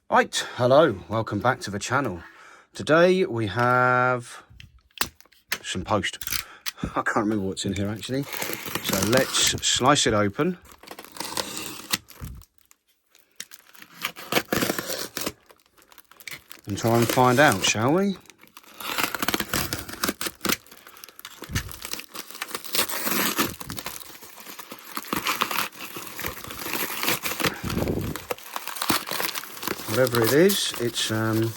Right, hello, welcome back to the channel. Today we have some post. I can't remember what's in here actually. So let's slice it open. And try and find out, shall we? Whatever it is, it's been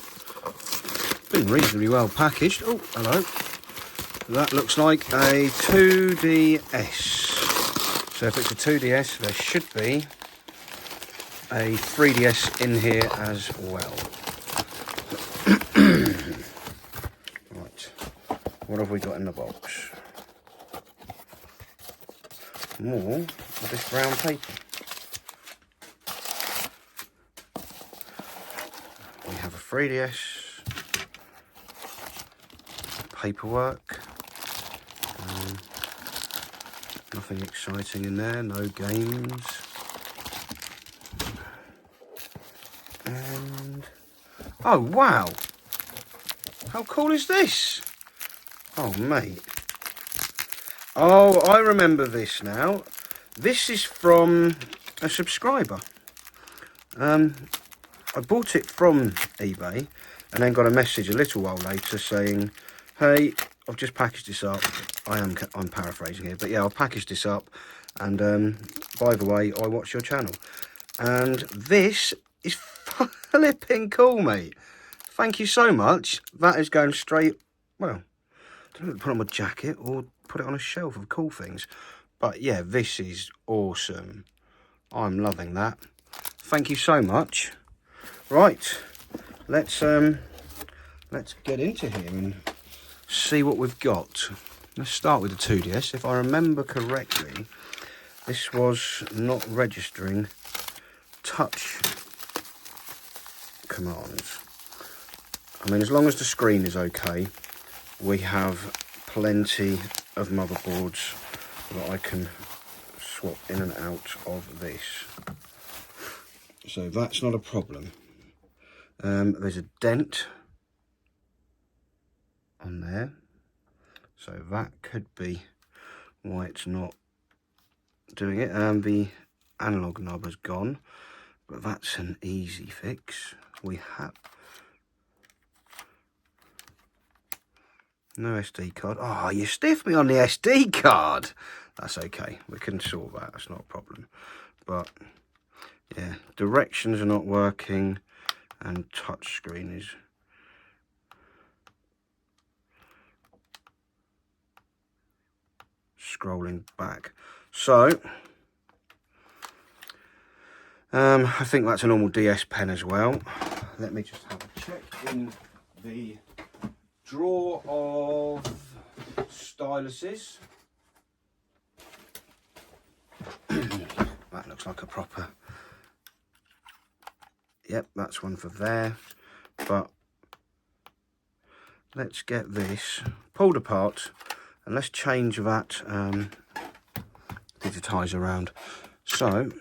reasonably well packaged. Oh, hello. That looks like a 2DS. So if it's a 2DS, there should be a 3DS in here as well. Right, what have we got in the box? More of this brown paper. We have a 3DS, paperwork, nothing exciting in there, no games, and oh wow, how cool is this? Oh mate, oh I remember this now. This is from a subscriber. I bought it from eBay and then got a message a little while later saying, hey, I've just packaged this up. I'm paraphrasing here, but yeah, I've packaged this up, and by the way, I watch your channel, and this is flipping cool, mate. Thank you so much. That is going straight, well, I don't know, put on my jacket or put it on a shelf of cool things, but yeah, this is awesome. I'm loving that. Thank you so much. Right, let's get into here and see what we've got. Let's start with the 2DS. If I remember correctly, this was not registering touch commands. I mean, as long as the screen is okay, we have plenty of motherboards that I can swap in and out of this. So that's not a problem. There's a dent on there, so that could be why it's not doing it. The analog knob has gone, but that's an easy fix. We have no SD card. Oh, you stiffed me on the SD card. That's okay, we can sort that, that's not a problem. But yeah, directions are not working and touch screen is scrolling back. So I think that's a normal DS pen as well. Let me just have a check in the drawer of styluses. That looks like a proper, yep, that's one for there. But let's get this pulled apart and let's change that digitizer around. So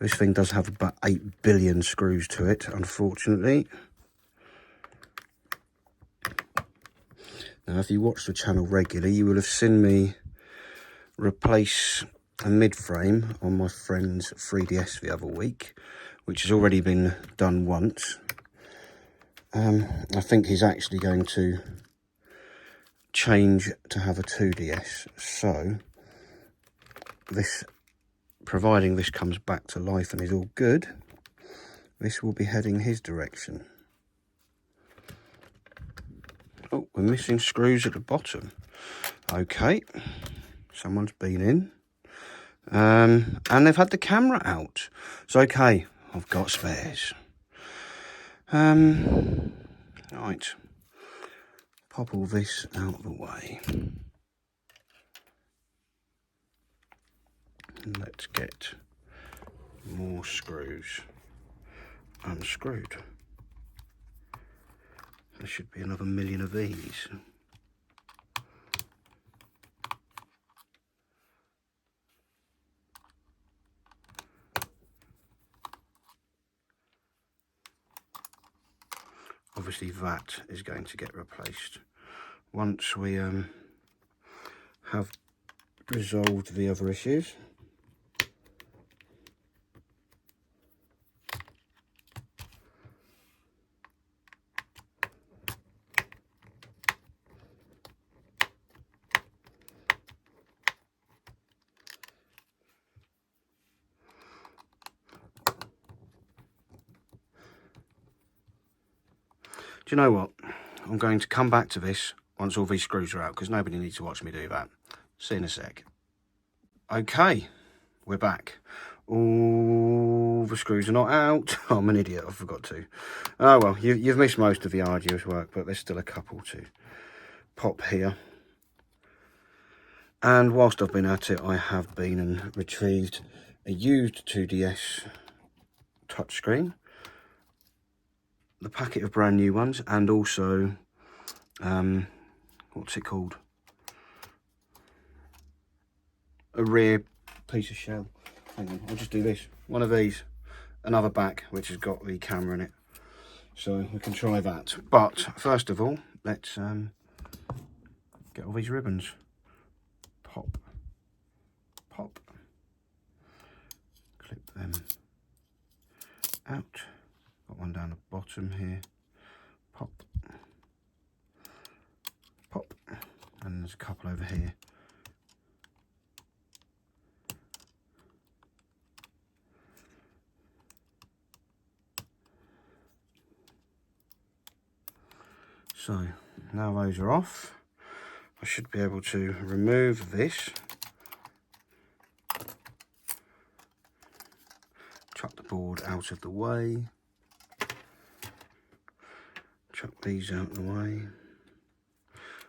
this thing does have about 8 billion screws to it, unfortunately. Now, if you watch the channel regularly, you will have seen me replace a mid-frame on my friend's 3DS the other week, which has already been done once. I think he's actually going to change to have a 2DS, so this, providing this comes back to life and is all good, this will be heading his direction. Oh, we're missing screws at the bottom. Okay, someone's been in. And they've had the camera out. So okay, I've got spares. Right. Pop all this out of the way. And let's get more screws unscrewed. There should be another million of these. Obviously that is going to get replaced once we have resolved the other issues. Do you know what? I'm going to come back to this once all these screws are out, because nobody needs to watch me do that. See you in a sec. Okay, we're back. All the screws are not out. Oh, I'm an idiot, I forgot to. Oh well, you've missed most of the arduous work, but there's still a couple to pop here. And whilst I've been at it, I have been and retrieved a used 2DS touchscreen, the packet of brand new ones, and also what's it called, a rear piece of shell. Hang on, I'll just do this. One of these, another back which has got the camera in it, so we can try that. But first of all, let's get all these ribbons. Pop, pop, clip them out. Got one down the bottom here. Pop, pop, and there's a couple over here. So now those are off, I should be able to remove this, chuck the board out of the way, chuck these out of the way,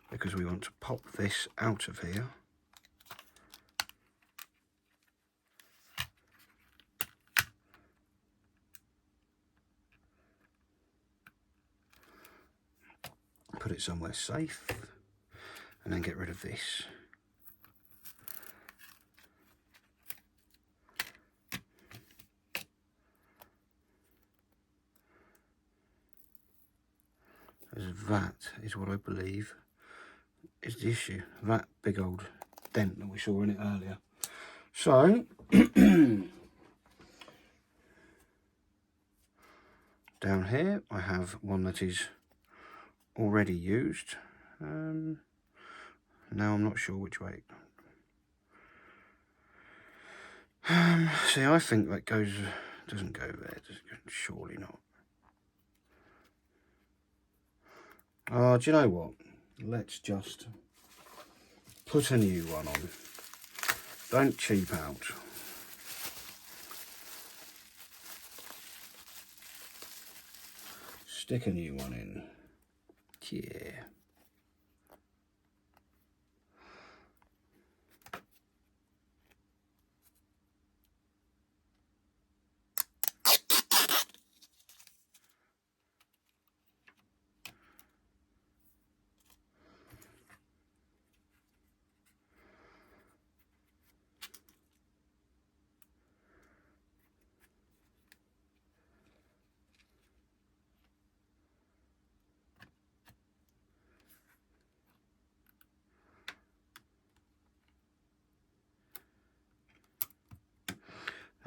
because we want to pop this out of here. Put it somewhere safe, and then get rid of this. As that is what I believe is the issue, that big old dent that we saw in it earlier. So, down here I have one that is already used. Now I'm not sure which way. See, I think that doesn't go there, surely not. Oh, do you know what? Let's just put a new one on. Don't cheap out. Stick a new one in. Yeah.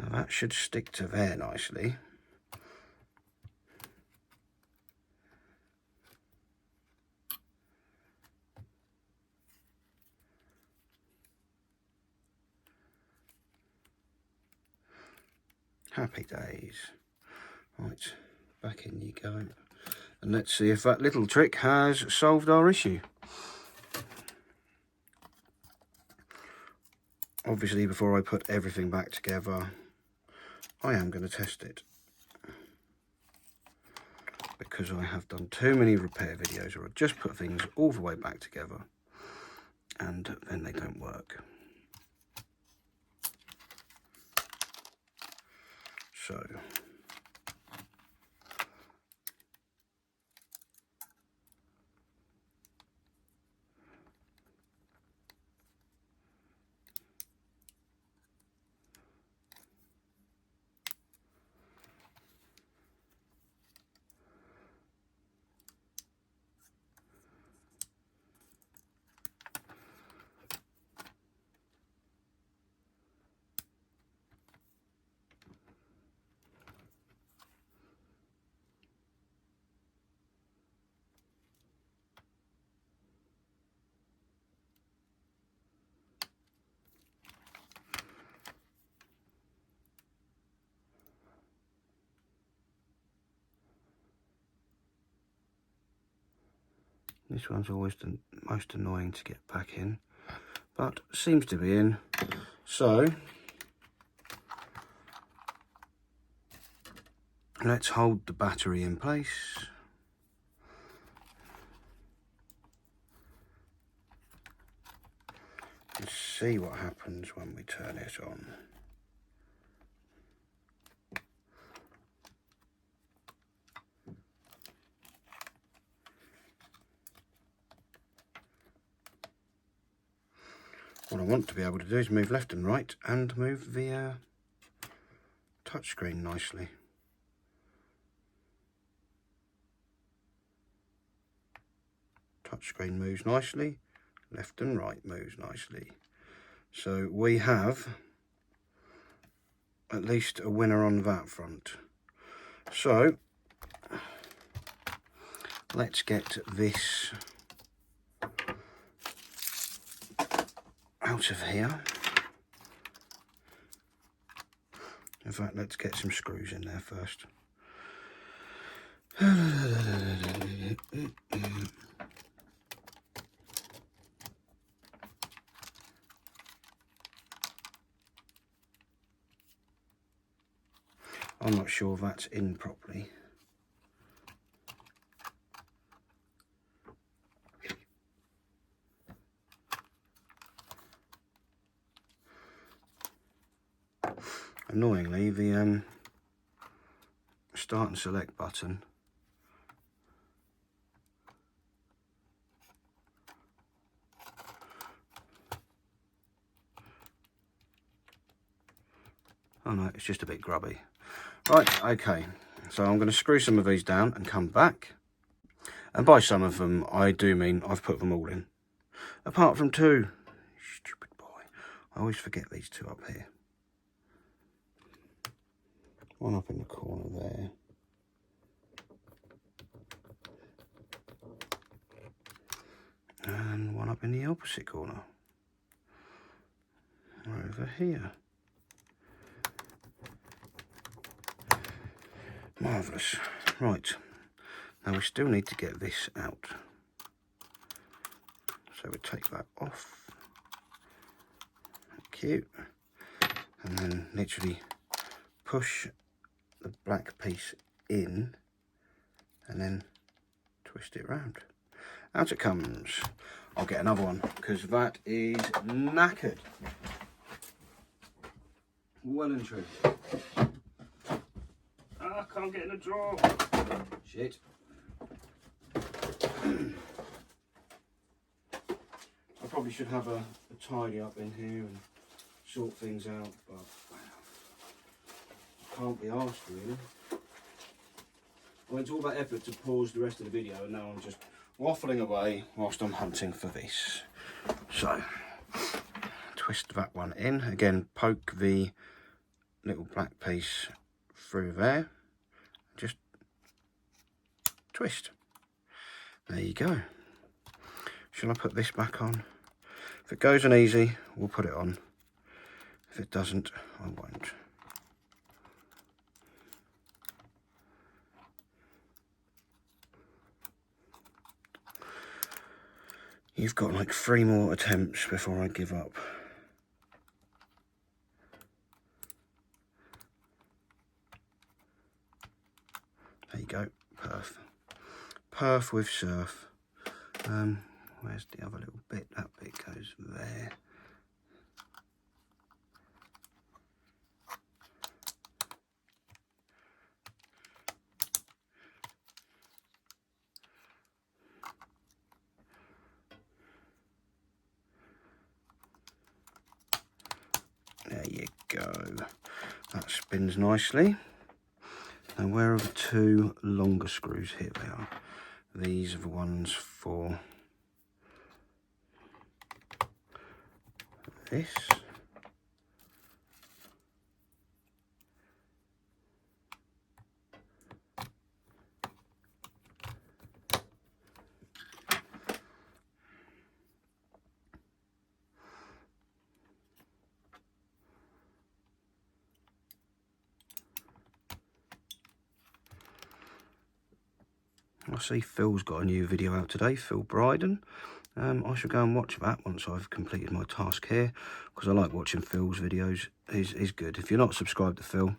Now that should stick to there nicely. Happy days. Right, back in you go. And let's see if that little trick has solved our issue. Obviously, before I put everything back together, I am going to test it, because I have done too many repair videos where I just put things all the way back together and then they don't work. So This one's always the most annoying to get back in, but seems to be in. So let's hold the battery in place. And see what happens when we turn it on. What I want to be able to do is move left and right and move the touchscreen nicely. Touchscreen moves nicely, left and right moves nicely. So we have at least a winner on that front. So let's get this out of here. In fact, let's get some screws in there first. I'm not sure that's in properly. Annoyingly, the start and select button oh no, it's just a bit grubby. Right, okay, so I'm going to screw some of these down and come back. And by some of them, I do mean I've put them all in. Apart from two. Stupid boy. I always forget these two up here. One up in the corner there. And one up in the opposite corner. Over here. Marvellous. Right. Now we still need to get this out. So we take that off. Cute. And then literally push the black piece in and then twist it round. Out it comes. I'll get another one because that is knackered. Well and true. I can't get in a drawer. Shit. I probably should have a tidy up in here and sort things out, but can't be asked really. I went to all that effort to pause the rest of the video and now I'm just waffling away whilst I'm hunting for this. So, twist that one in. Again, poke the little black piece through there. Just twist. There you go. Shall I put this back on? If it goes on easy, we'll put it on. If it doesn't, I won't. You've got like 3 more attempts before I give up. There you go, perf. Perf with surf. Where's the other little bit? That bit goes there. There you go. That spins nicely. Now where are the 2 longer screws? Here they are. These are the ones for this. I I see Phil's got a new video out today, Phil Bryden. I shall go and watch that once I've completed my task here, because I like watching Phil's videos. He's good. If you're not subscribed to Phil,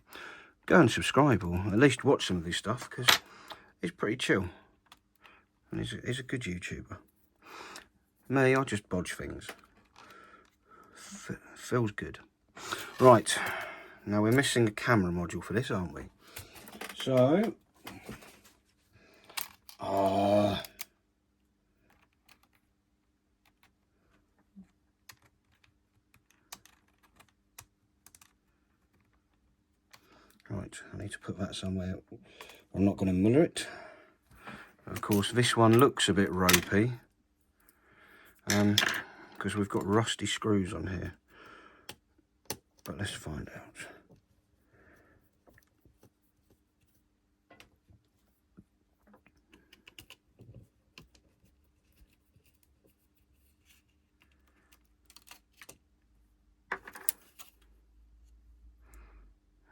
go and subscribe, or at least watch some of his stuff, because he's pretty chill. And he's a good YouTuber. Me, I just bodge things. Phil's good. Right, now we're missing a camera module for this, aren't we? So, right, I need to put that somewhere. I'm not going to muller it. Of course, this one looks a bit ropey, because we've got rusty screws on here. But let's find out.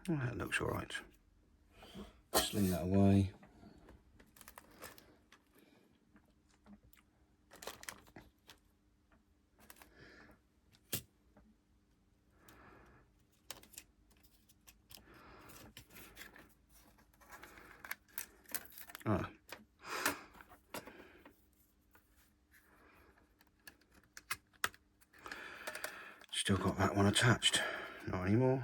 Oh, that looks all right. Sling that away. Ah. Still got that one attached. Not anymore.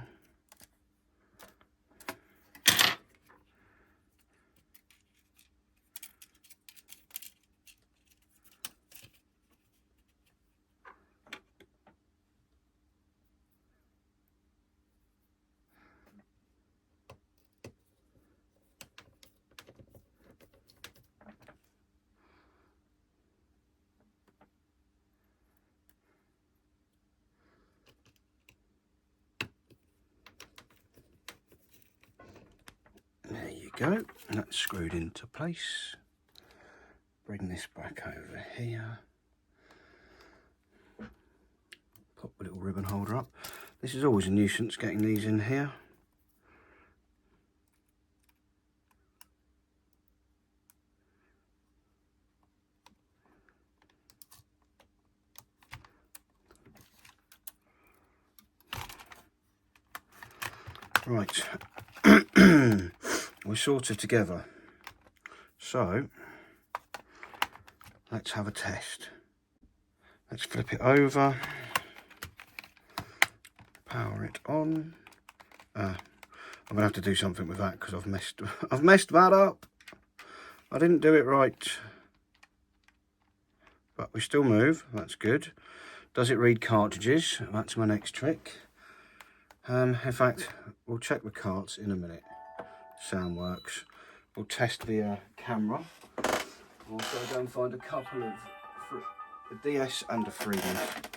There you go, that's screwed into place. Bring this back over here. Pop a little ribbon holder up. This is always a nuisance getting these in here. Right, we're sorted together. So, let's have a test. Let's flip it over. Power it on. I'm gonna have to do something with that because I've messed that up. I didn't do it right. But we still move, that's good. Does it read cartridges? That's my next trick. In fact, we'll check the carts in a minute. Sound works. We'll test the camera. We'll also go and find a couple of a DS and a 3D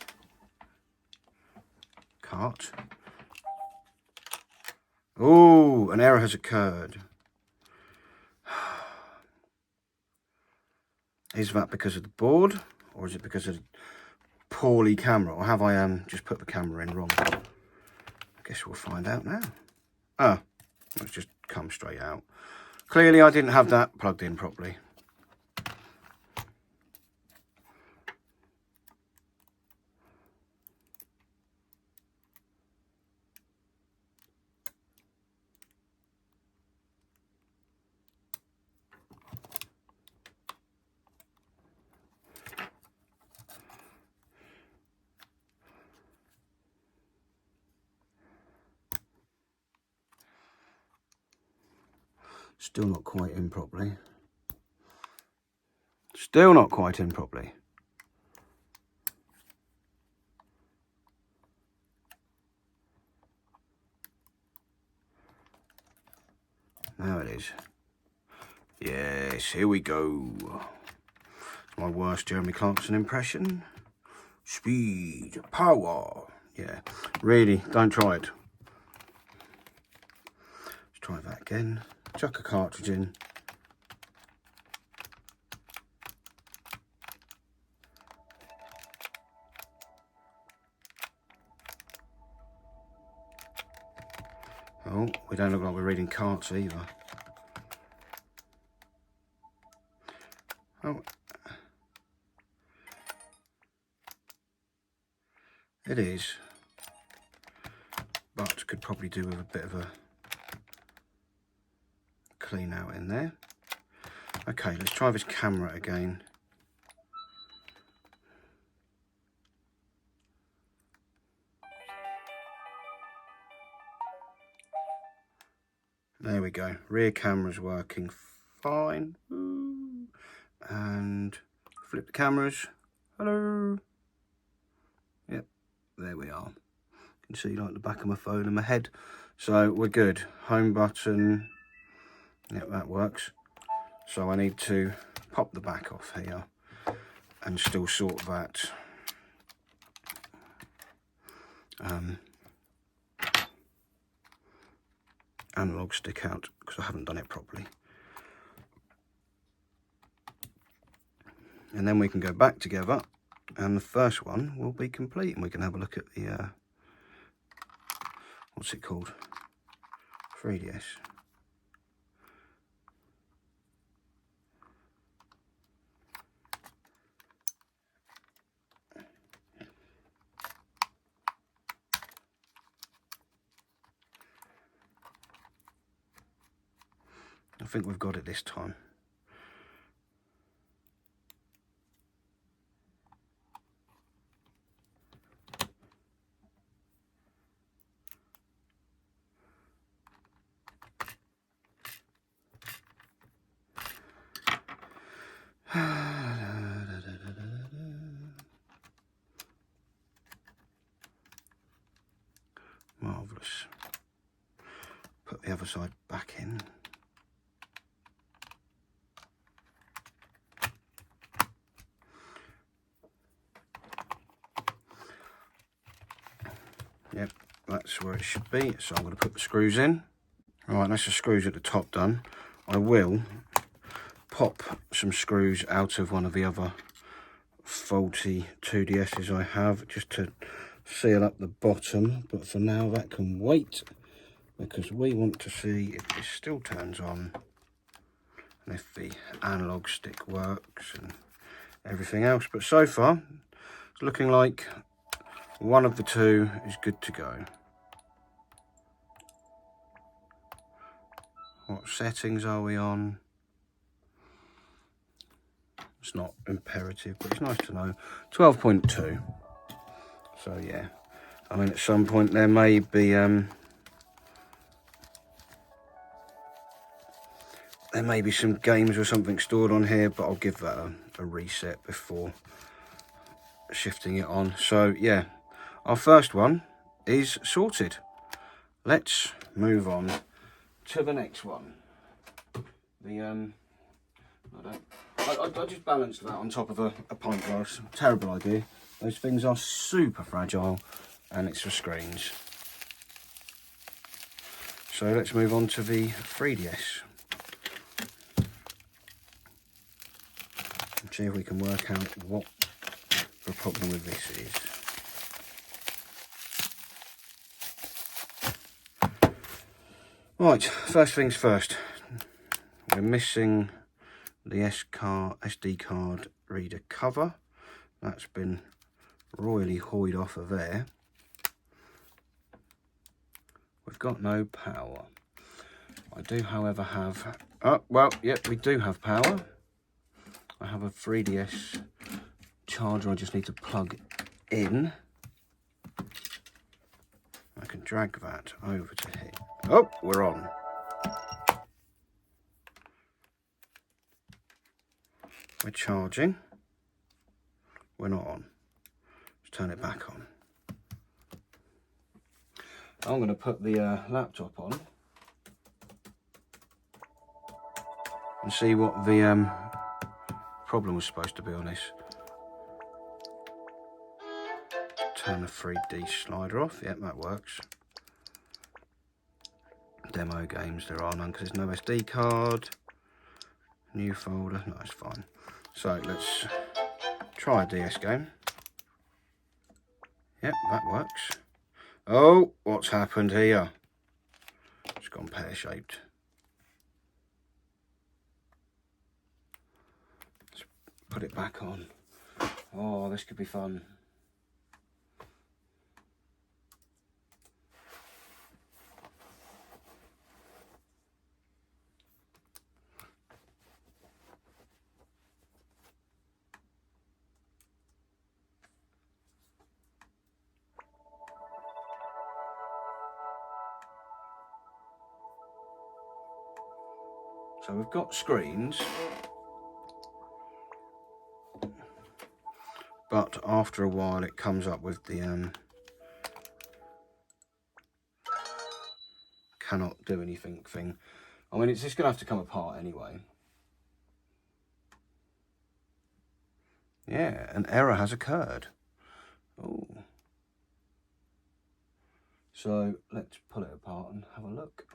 cart. Oh, an error has occurred. Is that because of the board, or is it because of poorly camera, or have I just put the camera in wrong? I guess we'll find out now. Oh, it's just come straight out. Clearly I didn't have that plugged in properly. Still not quite in properly. Still not quite in properly. Now it is. Yes, here we go. It's my worst Jeremy Clarkson impression. Speed, power. Yeah, really, don't try it. Let's try that again. Chuck a cartridge in. Oh, we don't look like we're reading carts either. Oh, it is, but could probably do with a bit of a clean out in there. Okay, let's try this camera again. There we go, rear camera's working fine. Ooh. And flip the cameras. Hello. Yep, there we are. You can see like the back of my phone and my head. So we're good. Home button. Yep, that works. So I need to pop the back off here and still sort that analog stick out because I haven't done it properly. And then we can go back together and the first one will be complete and we can have a look at the what's it called, 3DS. I think we've got it this time. Marvellous. Put the other side back in. Yep, that's where it should be. So I'm going to put the screws in. Right, that's the screws at the top done. I will pop some screws out of one of the other faulty 2DSs I have just to seal up the bottom, but for now that can wait because we want to see if this still turns on and if the analog stick works and everything else. But so far it's looking like one of the two is good to go. What settings are we on? It's not imperative, but it's nice to know. 12.2. So yeah, I mean at some point there may be some games or something stored on here, but I'll give that a reset before shifting it on. So yeah, our first one is sorted. Let's move on to the next one. The I just balanced that on top of a pint glass. Terrible idea. Those things are super fragile and it's for screens. So let's move on to the 3DS. And see if we can work out what the problem with this is. Right, first things first. We're missing the SD card reader cover. That's been royally hoyed off of there. We've got no power. I do, however, have... Oh, well, yep, we do have power. I have a 3DS charger I just need to plug in. I can drag that over to here. Oh, we're on. We're charging. We're not on. Let's turn it back on. I'm going to put the laptop on and see what the problem was supposed to be on this. Turn the 3D slider off. Yep, that works. Demo games, there are none because there's no SD card. New folder, no, it's fine. So let's try a DS game. Yep, that works. Oh, what's happened here? It's gone pear-shaped. Let's put it back on. Oh, this could be fun. So we've got screens, but after a while it comes up with the cannot do anything thing. I mean, it's just gonna have to come apart anyway. Yeah, an error has occurred. Oh. So let's pull it apart and have a look,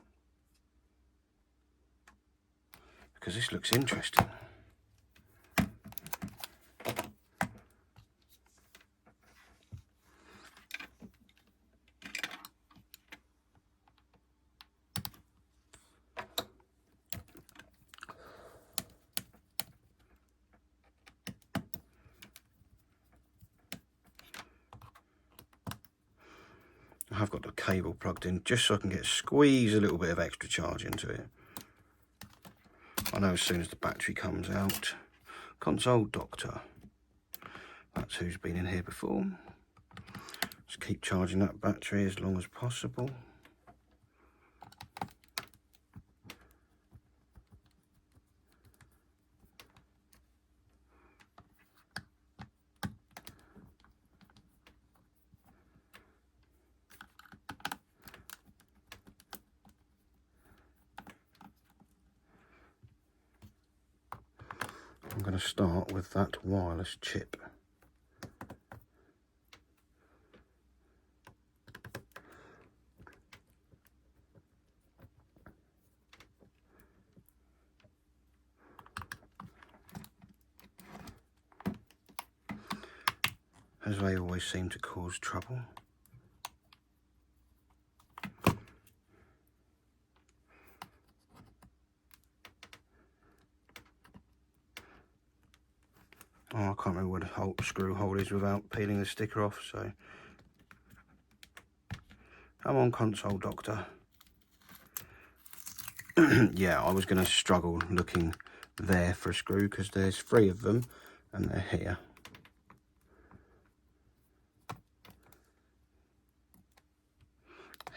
because this looks interesting. I have got the cable plugged in just so I can squeeze a little bit of extra charge into it. I know as soon as the battery comes out. Console Doctor. That's who's been in here before. Just keep charging that battery as long as possible. I'm going to start with that wireless chip. As they always seem to cause trouble. Oh, I can't remember what the screw hole is without peeling the sticker off, so... Come on, Console Doctor. Yeah, I was going to struggle looking there for a screw, because there's 3 of them, and they're here.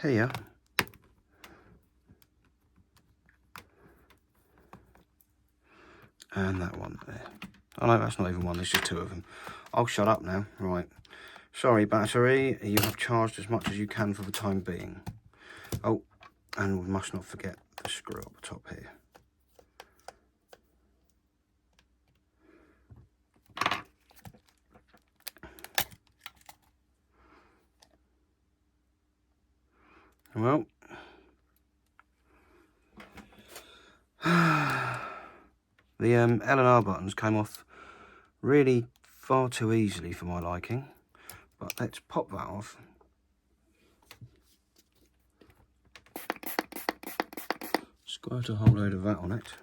Here. And that one there. Oh no, that's not even one, there's just 2 of them. I'll shut up now. Right. Sorry, battery, you have charged as much as you can for the time being. Oh, and we must not forget the screw up the top here. Well, the L and R buttons came off really far too easily for my liking, but let's pop that off. Squirt a whole load of that on it.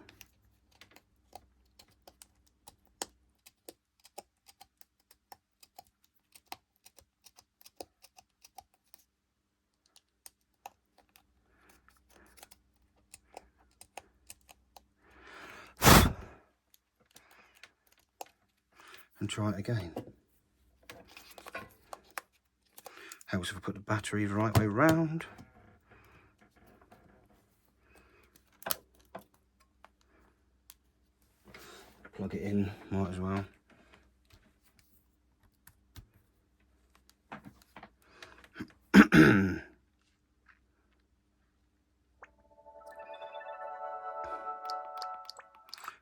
And try it again. Helps if I put the battery the right way round. Plug it in, might as well.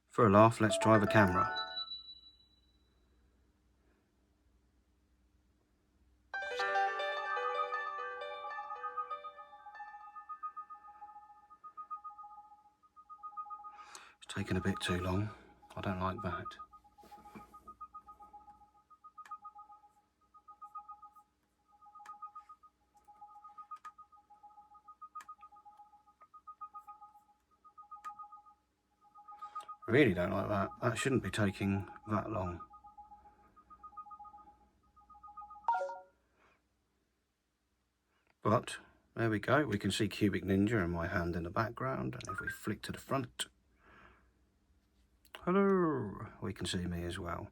For a laugh, let's try the camera. It's taken a bit too long. I don't like that. Really don't like that. That shouldn't be taking that long. But there we go. We can see Cubic Ninja and my hand in the background. And if we flick to the front, hello, we can see me as well.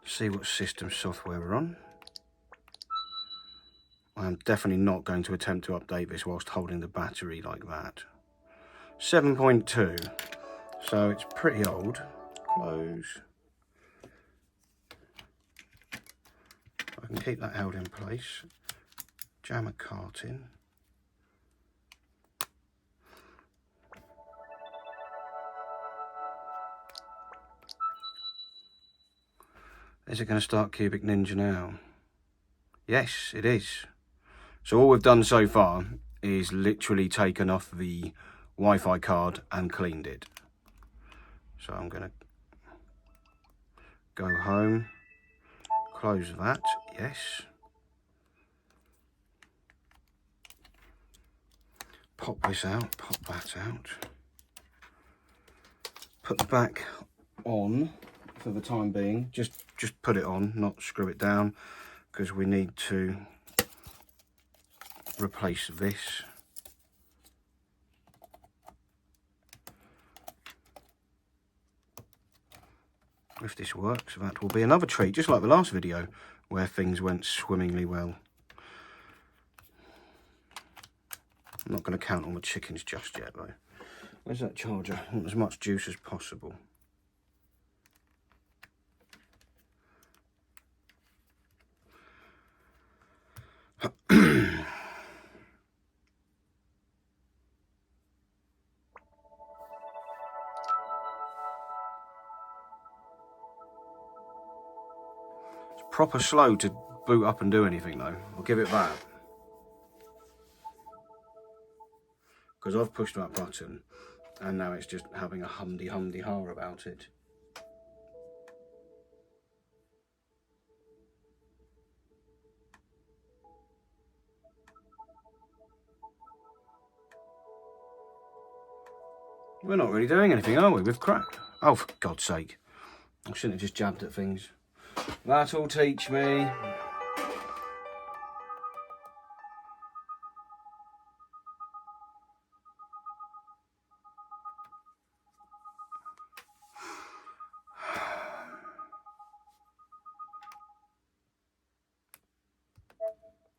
See what system software we're on. I am definitely not going to attempt to update this whilst holding the battery like that. 7.2, so it's pretty old. Close. I can keep that held in place. Jam a cart in. Is it going to start Cubic Ninja now? Yes, it is. So all we've done so far is literally taken off the Wi-Fi card and cleaned it. So I'm going to go home, close that, yes. Pop this out, pop that out. Put the back on for the time being. Just put it on, not screw it down, because we need to replace this. If this works, that will be another treat, just like the last video where things went swimmingly well. I'm not going to count on the chickens just yet though. Where's that charger? I want as much juice as possible. It's proper slow to boot up and do anything though. I'll give it that. Because I've pushed that button and now it's just having a humdy-ha about it. We're not really doing anything, are we? We've cracked. Oh, for God's sake. I shouldn't have just jabbed at things. That'll teach me.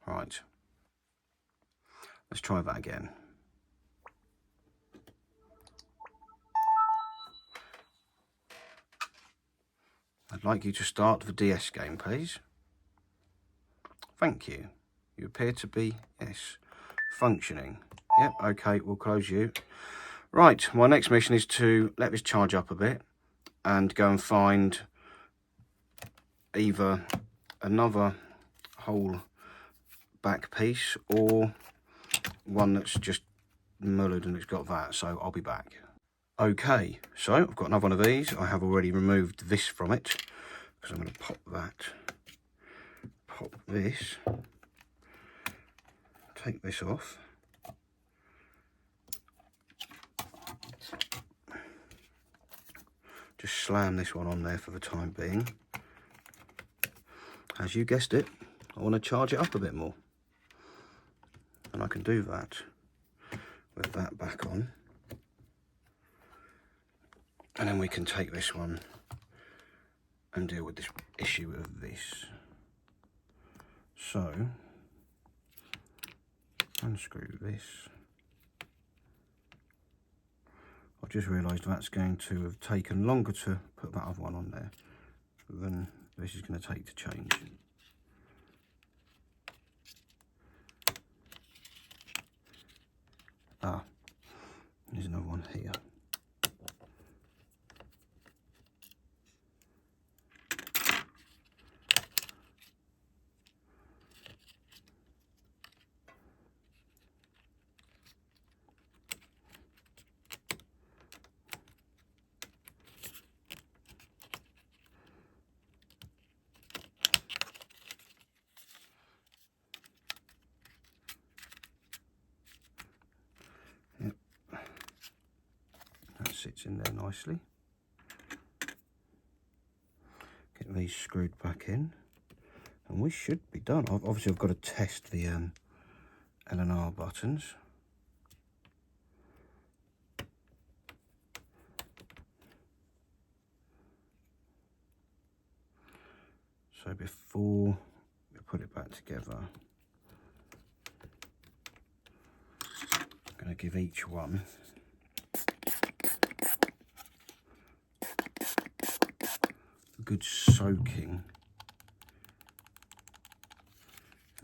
Right. Let's try that again. I'd like you to start the DS game, please. Thank you. You appear to be, yes, functioning. Yep, okay, we'll close you. Right, my next mission is to let this charge up a bit and go and find either another whole back piece or one that's just mullered and it's got that, so I'll be back. Okay, so I've got another one of these. I have already removed this from it because I'm going to pop that, pop this, take this off. Just slam this one on there for the time being. As you guessed it, I want to charge it up a bit more. And I can do that with that back on. And then we can take this one and deal with this issue of this. So, unscrew this. I just realised that's going to have taken longer to put that other one on there than this is going to take to change. Ah, there's another one here. fits in there nicely. Get these screwed back in, and we should be done. Obviously I've got to test the L and R buttons. So before we put it back together, I'm going to give each one a good soaking.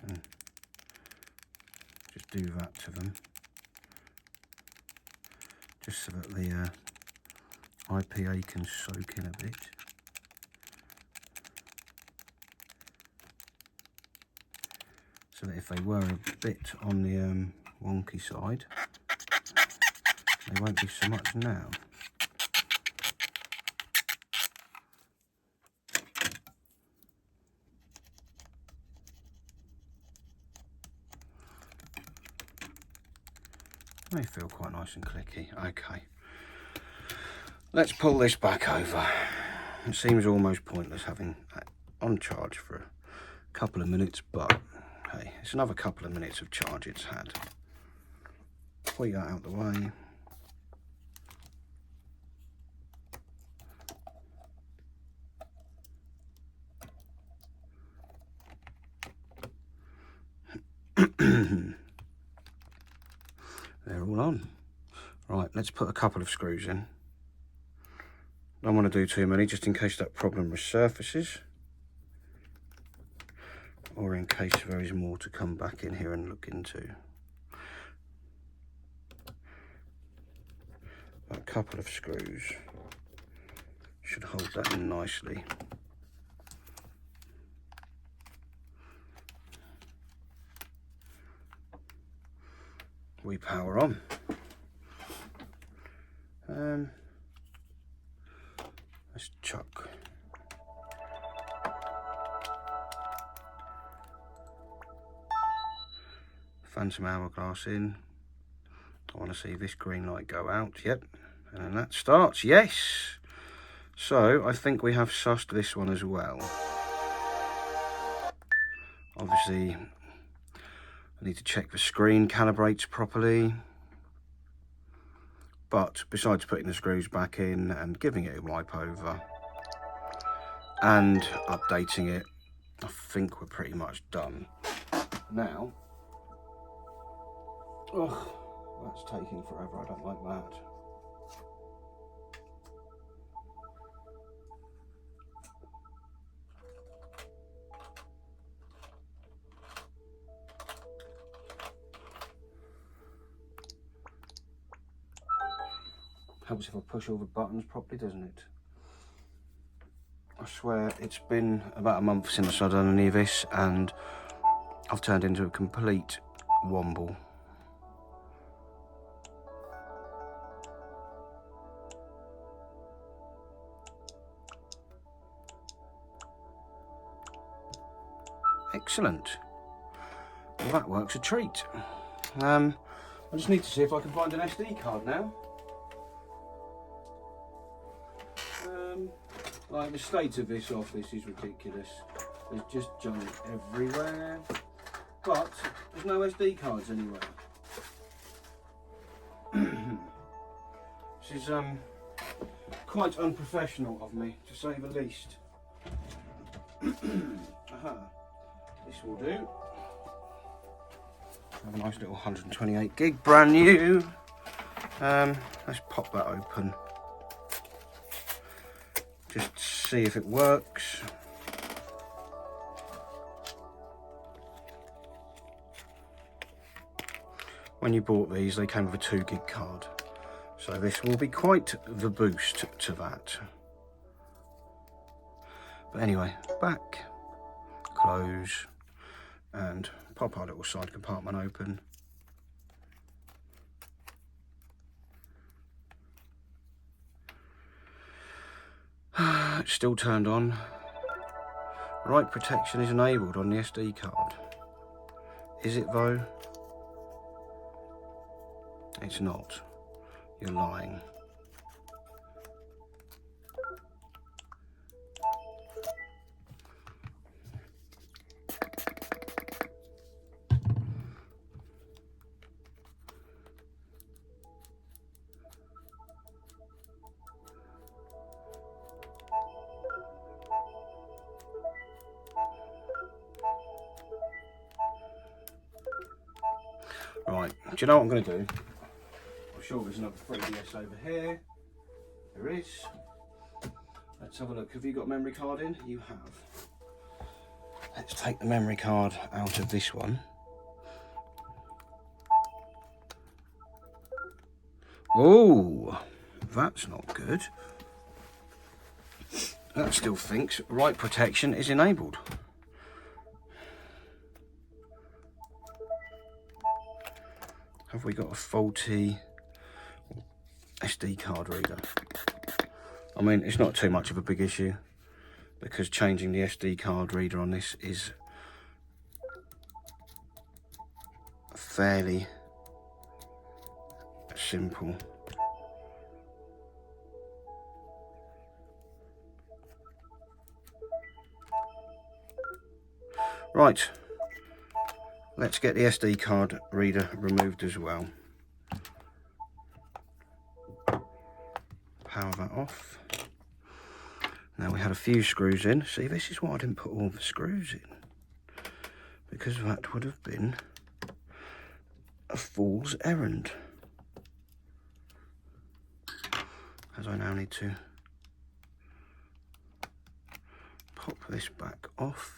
And just do that to them, just so that the IPA can soak in a bit. So that if they were a bit on the wonky side, they won't be so much now. They feel quite nice and clicky. Okay, let's pull this back over. It seems almost pointless having that on charge for a couple of minutes, but hey, it's another couple of minutes of charge it's had. Point that out the way. They're all on. Right, let's put a couple of screws in. Don't want to do too many, just in case that problem resurfaces, or in case there is more to come back in here and look into. A couple of screws should hold that in nicely. We power on. Let's chuck phantom hourglass in. I want to see this green light go out. Yep, and then that starts. Yes. So I think we have sussed this one as well. Obviously I need to check the screen calibrates properly, but besides putting the screws back in and giving it a wipe over and updating it, I think we're pretty much done. Now, oh, that's taking forever, I don't like that. Helps if I push all the buttons properly, doesn't it? I swear it's been about a month since I've done any of this and I've turned into a complete womble. Excellent. Well, that works a treat. I just need to see if I can find an SD card now. Like, the state of this office is ridiculous. There's just junk everywhere, but there's no SD cards anywhere. This is quite unprofessional of me, to say the least. This will do. Have a nice little 128 gig, brand new. Let's pop that open. Just see if it works. When you bought these, they came with a 2 gig card. So this will be quite the boost to that. But anyway, back, close, and pop our little side compartment open. It's still turned on. Write protection is enabled on the SD card. Is it though? It's not. You're lying. you know what I'm going to do? I'm sure there's another 3DS over here. There is. Let's have a look. Have you got a memory card in? You have. Let's take the memory card out of this one. Oh, that's not good. That still thinks write protection is enabled. Have we got a faulty SD card reader? I mean, it's not too much of a big issue because changing the SD card reader on this is fairly simple. Right, let's get the SD card reader removed as well. Power that off. Now we had a few screws in. See, this is why I didn't put all the screws in, because that would have been a fool's errand. As I now need to pop this back off.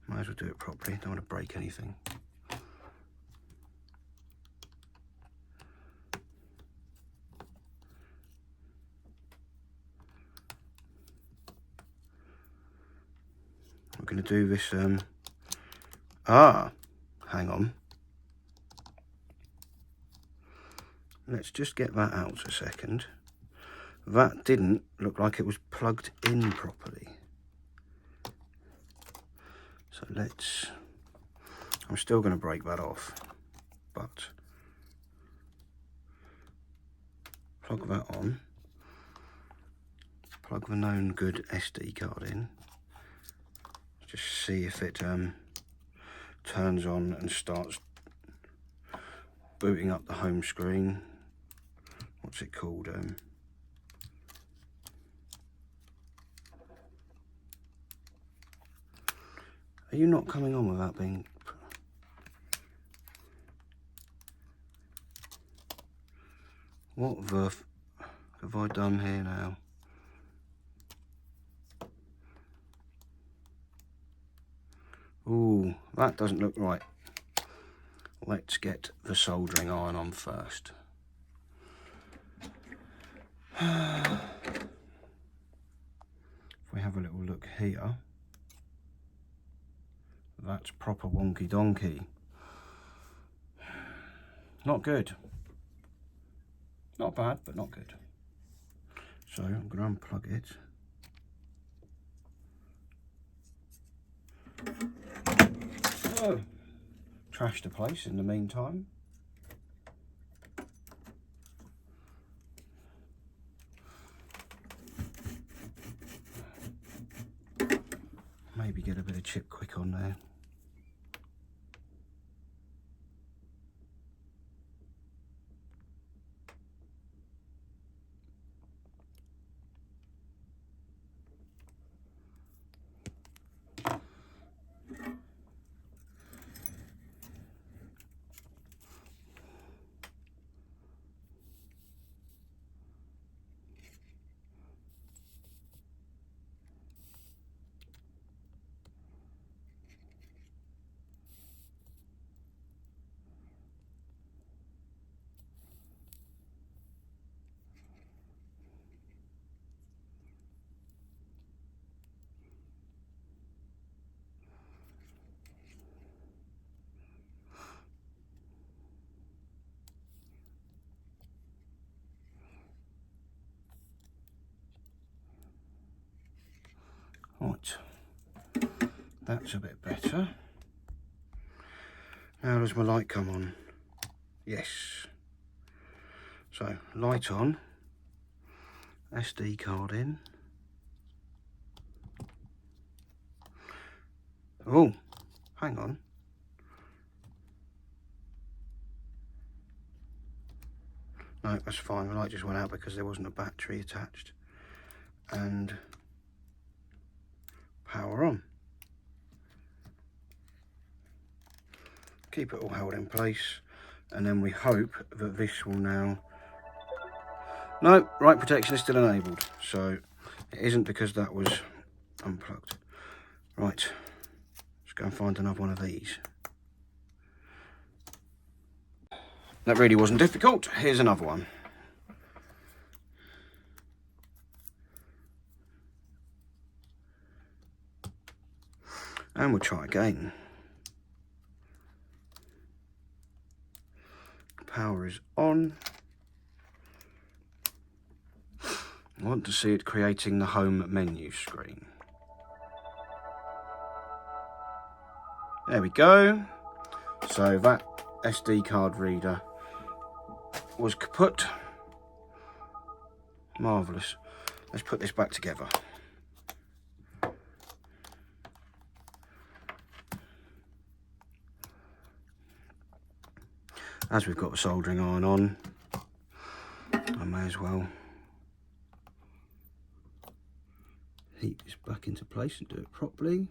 Might as well do it properly, don't want to break anything. We're going to do this, hang on. Let's just get that out a second. That didn't look like it was plugged in properly. So I'm still going to break that off, but plug that on. Plug the known good SD card in. Just see if it turns on and starts booting up the home screen. What's it called? Are you not coming on without being... What the have I done here now? Ooh, that doesn't look right. Let's get the soldering iron on first. If we have a little look here, that's proper wonky donkey. Not good. Not bad, but not good. So I'm going to unplug it. Oh, trash the place in the meantime. Maybe get a bit of chip quick on there. Right, that's a bit better. Now does my light come on? Yes. So, light on, SD card in. Oh, hang on. No, that's fine, the light just went out because there wasn't a battery attached. And power on. keep it all held in place, and then we hope that this will now... No, right protection is still enabled, so it isn't because that was unplugged. Right, let's go and find another one of these. That really wasn't difficult. Here's another one. And we'll try again. Power is on. I want to see it creating the home menu screen. There we go. So that SD card reader was kaput. Marvellous. Let's put this back together. As we've got the soldering iron on, I may as well heat this back into place and do it properly.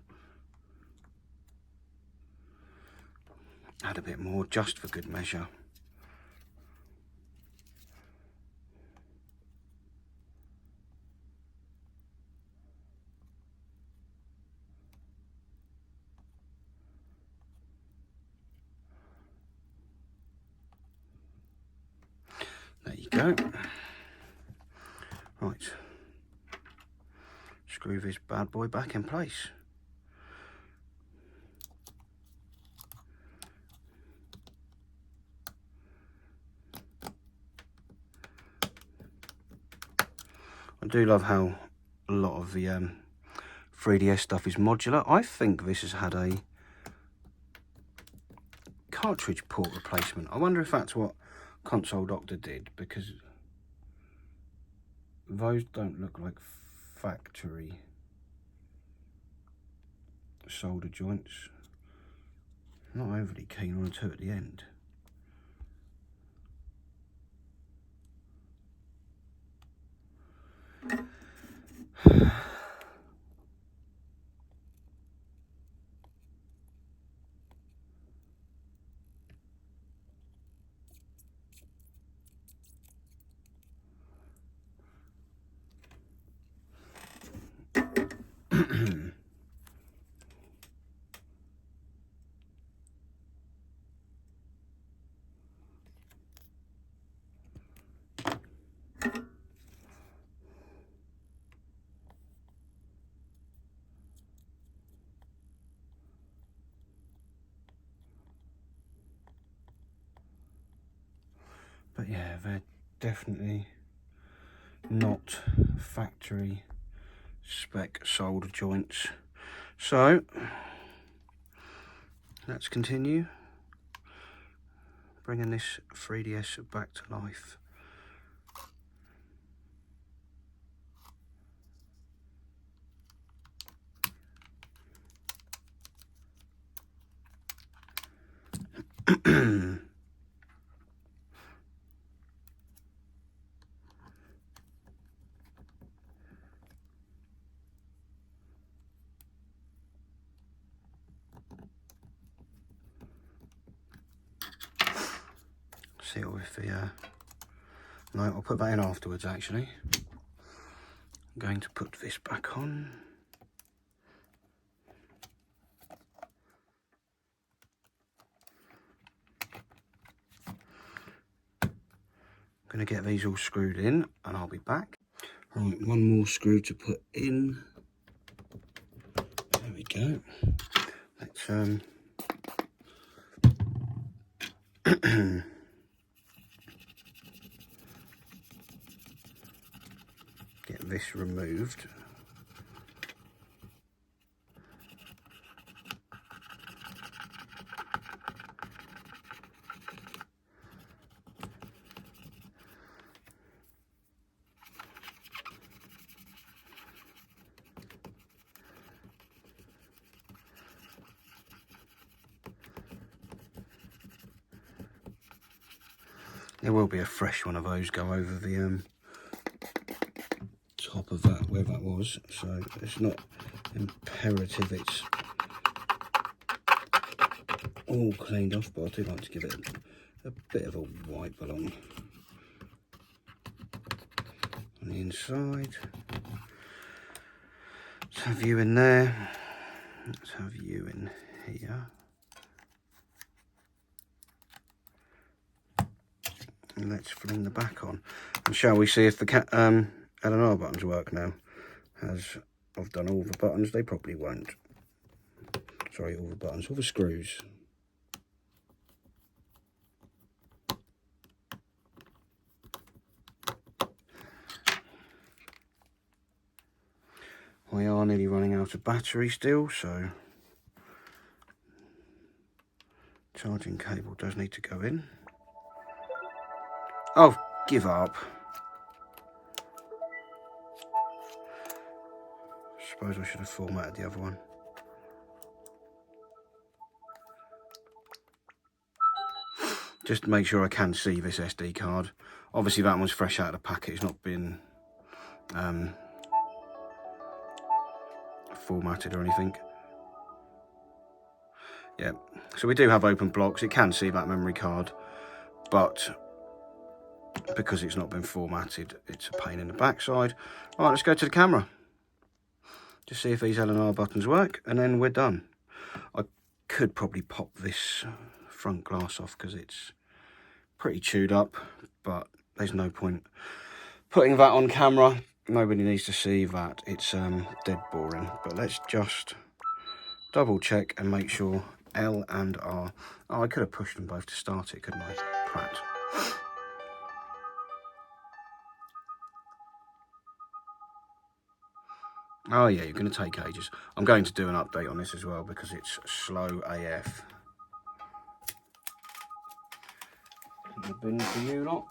Add a bit more just for good measure. There you go. Right. Screw this bad boy back in place. I do love how a lot of the 3DS stuff is modular. I think this has had a cartridge port replacement. I wonder if that's what Console Doctor did, because those don't look like factory solder joints. Not overly keen on the two at the end. But yeah, they're definitely not factory spec solder joints. So let's continue bringing this 3DS back to life. See with the no, I'll put that in afterwards actually. I'm going to put this back on. I'm going to get these all screwed in and I'll be back. Right, one more screw to put in. There we go. Let's get this removed. There will be a fresh one of those go over the top of that, where that was, so it's not imperative it's all cleaned off, but I do like to give it a bit of a wipe along on the inside. Let's have you in there. Let's have you in here. And let's fling the back on. And shall we see if the L&R buttons work now? As I've done all the buttons, they probably won't. Sorry, all the buttons, all the screws. We are nearly running out of battery still, so charging cable does need to go in. Oh, give up. Suppose I should have formatted the other one. Just to make sure I can see this SD card. Obviously that one's fresh out of the packet, it's not been formatted or anything. Yeah, so we do have open blocks. It can see that memory card, but because it's not been formatted, it's a pain in the backside. All right, let's go to the camera. Just see if these L&R buttons work, and then we're done. I could probably pop this front glass off because it's pretty chewed up, but there's no point putting that on camera. Nobody needs to see that. It's dead boring. But let's just double check and make sure L and R. Oh, I could have pushed them both to start it, couldn't I? Prat. Oh yeah, you're going to take ages. I'm going to do an update on this as well because it's slow AF. In the bin for you lot.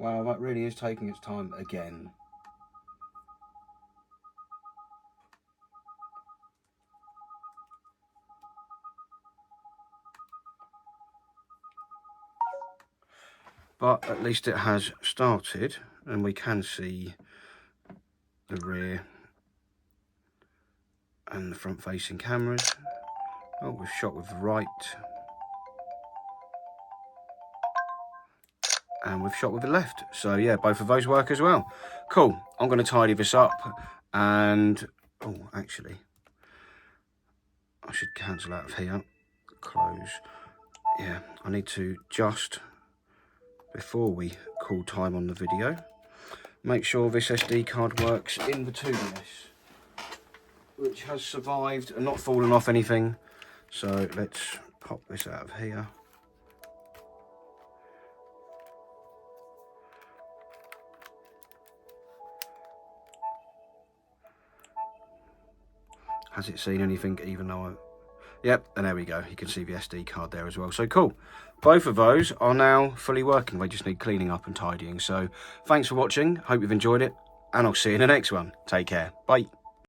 Wow, that really is taking its time again. But at least it has started, and we can see the rear and the front facing cameras. Oh, we've shot with the right. And we've shot with the left. So yeah, both of those work as well. Cool. I'm going to tidy this up and, oh, actually, I should cancel out of here. Close. Yeah, I need to just, before we call time on the video, make sure this SD card works in the 2DS, which has survived and not fallen off anything. So let's pop this out of here. Has it seen anything even though Yep, and there we go. You can see the SD card there as well. So cool. Both of those are now fully working. They just need cleaning up and tidying. So thanks for watching. Hope you've enjoyed it. And I'll see you in the next one. Take care. Bye.